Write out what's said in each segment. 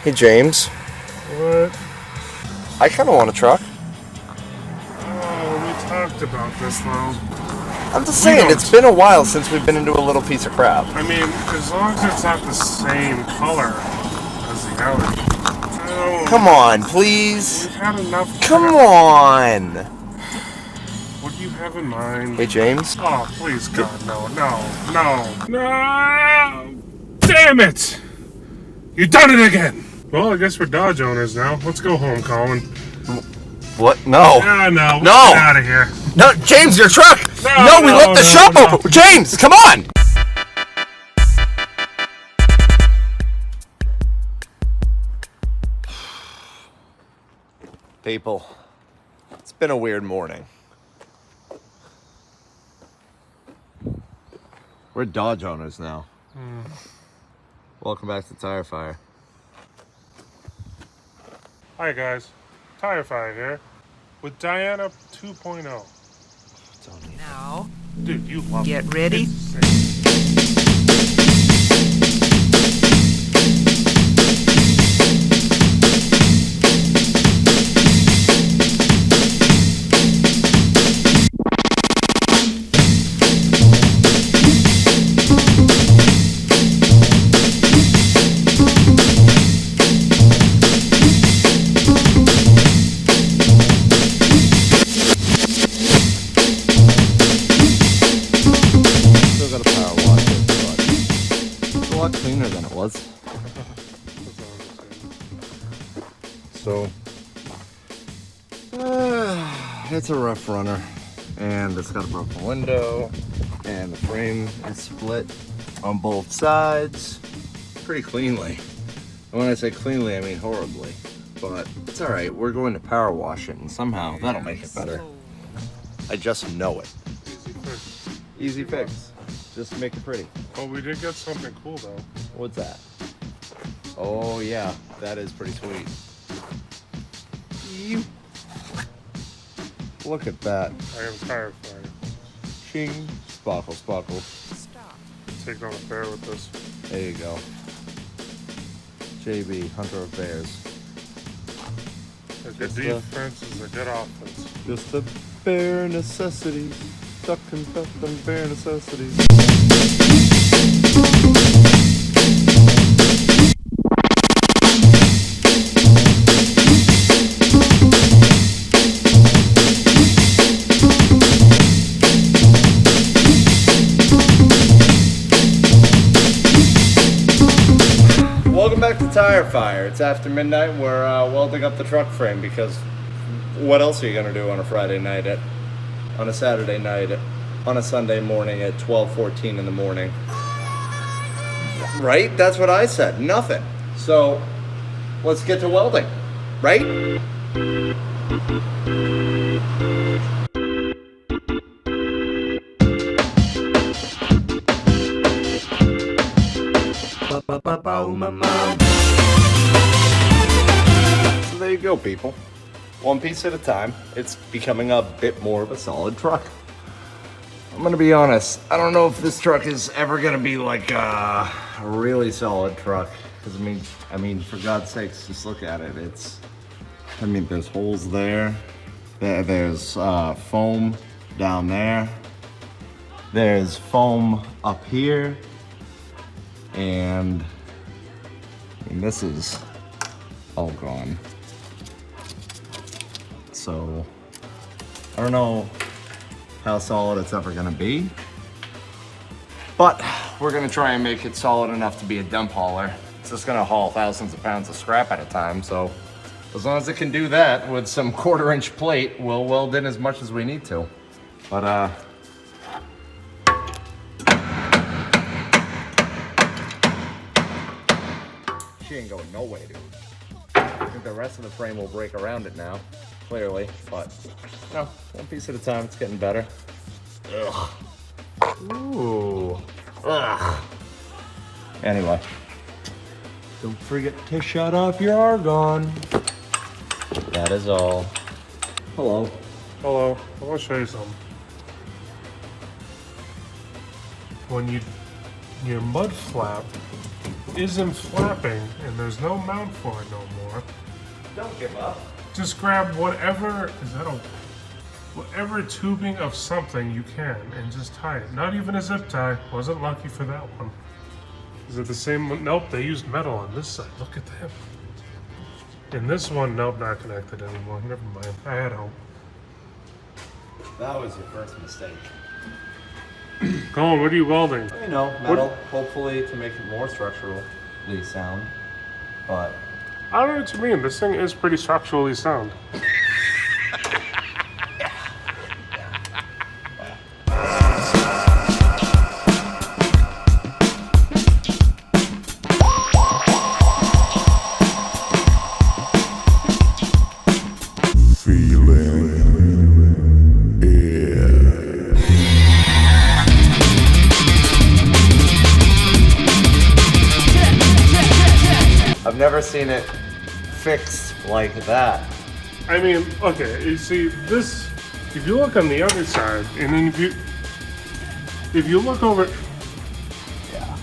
Hey, James. What? I kind of want a truck. Oh, we talked about this though. I'm just saying, it's been a while since we've been into a little piece of crap. I mean, as long as it's not the same color as the other. Come on, please. We've had enough. Come on. What do you have in mind? Hey, James. Oh, please, God, no. Damn it! You done it again! Well, I guess we're Dodge owners now. Let's go home, Colin. What? No. No. No. Get out of here. No, James, your truck. No, we left the shop open. James, come on. People, it's been a weird morning. We're Dodge owners now. Welcome back to Tire Fire. Hi, guys. Tire Fire here with Diana 2.0. Now, Dude, you love get it. ready. It's insane. Still got a power wash it, but it's a lot cleaner than it was. So, it's a rough runner, and it's got a broken window, and the frame is split on both sides pretty cleanly. And when I say cleanly, I mean horribly. But it's all right. We're going to power wash it, and somehow that'll make it better. I just know it. Easy fix. Easy fix. Just make it pretty. Oh, we did get something cool though. What's that? Oh yeah, that is pretty sweet. Look at that. I am Tire Fire. Ching. Sparkle, sparkle. Stop. Take on a bear with this. There you go. JB, Hunter of Bears. A good Just, defense is a good offense. Just the bare necessities. Duck and duck and bare necessities. Welcome back to Tire Fire. It's after midnight. We're welding up the truck frame because what else are you gonna do on a Friday night on a Saturday night on a Sunday morning at 12:14 in the morning? Right? That's what I said. Nothing. So let's get to welding. Right? So there you go, people. One piece at a time. It's becoming a bit more of a solid truck. I'm gonna be honest, I don't know if this truck is ever gonna be like a really solid truck. Because I mean, for God's sakes, just look at it. There's holes there. There's foam down there. There's foam up here. And this is all gone. So I don't know how solid it's ever gonna be, but we're gonna try and make it solid enough to be a dump hauler. It's just gonna haul thousands of pounds of scrap at a time, so as long as it can do that with some 1/4-inch plate, we'll weld in as much as we need to. But she ain't going no way, dude. I think the rest of the frame will break around it now, clearly, but no, one piece at a time. It's getting better. Ugh. Ooh. Ugh. Anyway, don't forget to shut off your argon. That is all. Hello. Hello. I want to show you something. When your mud flap isn't flapping and there's no mount for it no more, Don't give up. just grab whatever, whatever tubing of something you can and just tie it. Not even a zip tie. Wasn't lucky for that one. Is it the same one? Nope, they used metal on this side. Look at that. And this one, nope, not connected anymore. Never mind. I had hope. That was your first mistake. Colin, what are you welding? You know, metal, hopefully to make it more structurally sound, but... I don't know what you mean. This thing is pretty structurally sound. I've never seen it fixed like that. I mean, okay, you see this, if you look on the other side, and then if you look over, Yeah.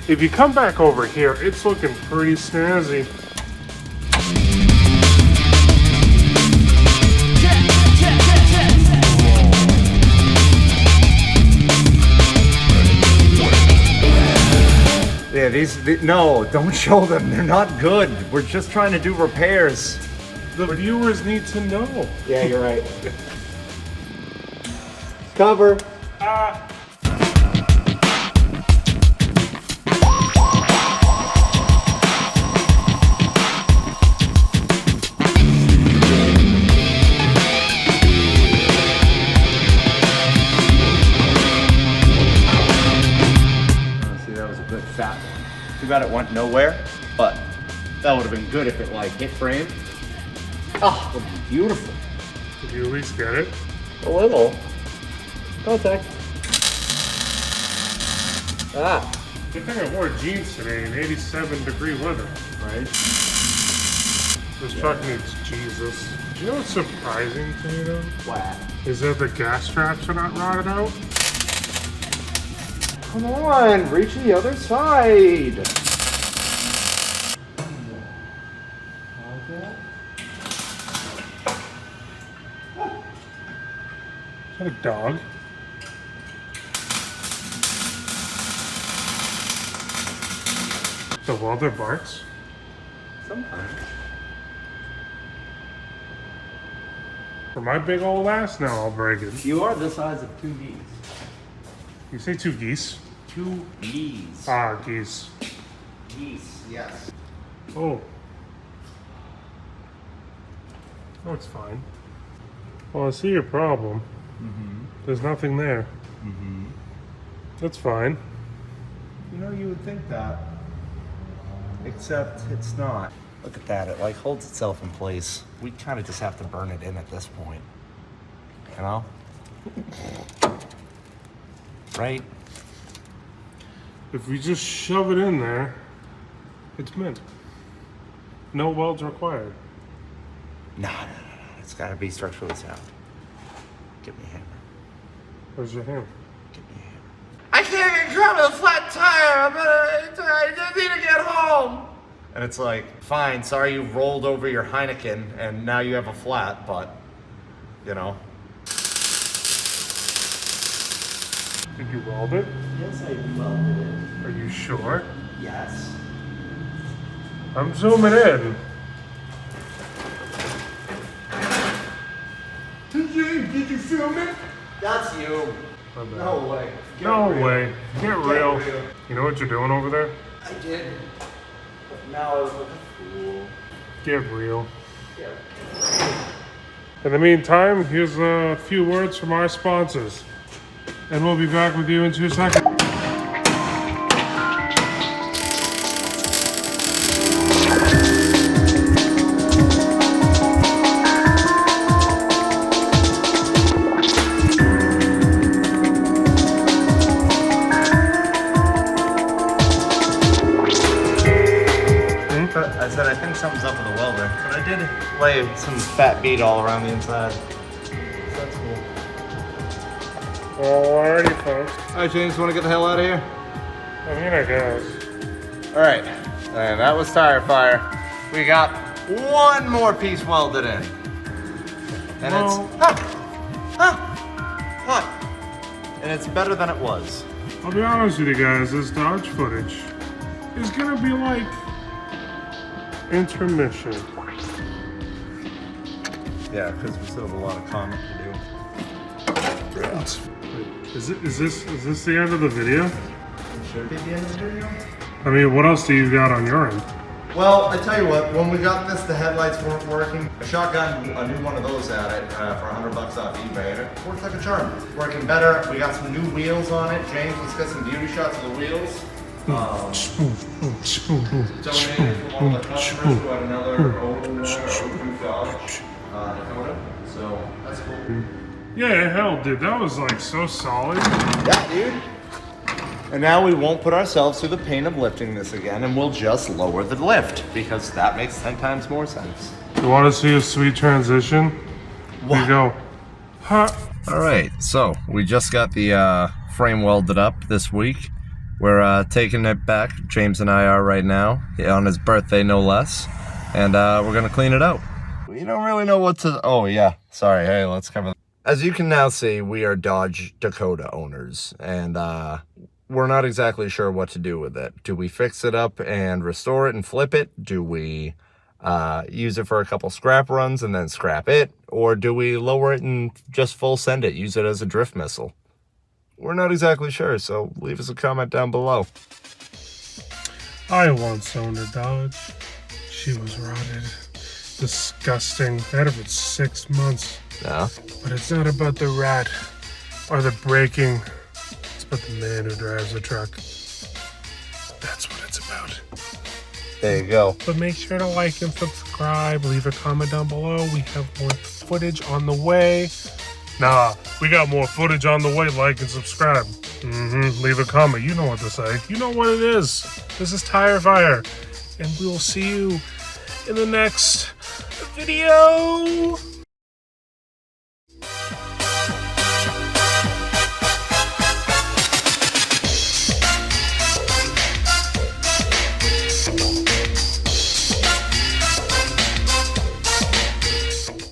if you come back over here, it's looking pretty snazzy. Yeah, no, don't show them. They're not good. We're just trying to do repairs. The viewers need to know. Yeah, you're right. Cover. See, that was a good fat one. Too bad it went nowhere, but that would have been good if it like hit frame. Oh, it would be beautiful. Did you at least get it? A little. Contact. Ah. Good thing I wore jeans today in 87-degree weather. Right. This truck needs Jesus. Do you know what's surprising to me though? Flat. Is that the gas straps are not rotted out? Come on, reach the other side. Is that a dog? The welder barks? Sometimes. For my big old ass, now I'll break it. You are the size of 2 geese. You say 2 geese? 2 geese. Ah, geese. Geese, yes. Oh. Oh, it's fine. Well, I see your problem. There's nothing there. That's fine. You know, you would think that. Except it's not. Look at that, it like holds itself in place. We kind of just have to burn it in at this point. You know? Right? If we just shove it in there, it's mint. No welds required. No. It's gotta be structurally sound. Give me a hammer. Where's your hammer? Give me a hammer. I can't get grab a flat tire. I just need to get home. And it's like, fine, sorry you rolled over your Heineken and now you have a flat, but, you know. Did you weld it? Yes, I welded it. Are you sure? Yes. I'm zooming in. Did you film it? That's you. My bad. No way. Get No real. way. Get real. real. You know what you're doing over there? I did. But now I look like a fool. Get real. Yeah. In the meantime, here's a few words from our sponsors. And we'll be back with you in 2 seconds. I said I think something's up with the welder, but I did lay some fat bead all around the inside. So that's cool. Alrighty, folks. All right, James, want to get the hell out of here? I mean, I guess. All right. And that was tire fire. We got one more piece welded in. And hot. And it's better than it was. I'll be honest with you guys, this Dodge footage is gonna be like intermission. Yeah, because we still have a lot of comment to do. Wait, is this the end of the video? It should be the end of the video. I mean, what else do you got on your end? Well, I tell you what, when we got this, the headlights weren't working. I shotgunned a new one of those at it for $100 off eBay, and it works like a charm. Working better. We got some new wheels on it. James, let's get some beauty shots of the wheels. Donated from one of the customers who had another 01 or 02 Dodge Dakota. So that's cool. Yeah, hell, dude, that was like so solid. Yeah, dude. And now we won't put ourselves through the pain of lifting this again, and we'll just lower the lift, because that makes 10 times more sense. You want to see a sweet transition? What? You go, huh? All right, so we just got the frame welded up this week. We're taking it back, James and I are right now, on his birthday no less, and we're gonna clean it out. We don't really know what to, oh yeah, sorry, hey, let's cover that. As you can now see, we are Dodge Dakota owners, and we're not exactly sure what to do with it. Do we fix it up and restore it and flip it? Do we use it for a couple scrap runs and then scrap it? Or do we lower it and just full send it, use it as a drift missile? We're not exactly sure, so leave us a comment down below. I once owned a Dodge. She was rotted. Disgusting. I had it for 6 months. Yeah? But it's not about the rat or the braking. It's about the man who drives the truck. That's what it's about. There you go. But make sure to like and subscribe. Leave a comment down below. We have more footage on the way. Nah, we got more footage on the way. Like and subscribe. Leave a comment. You know what to say. You know what it is. This is Tire Fire. And we will see you in the next video.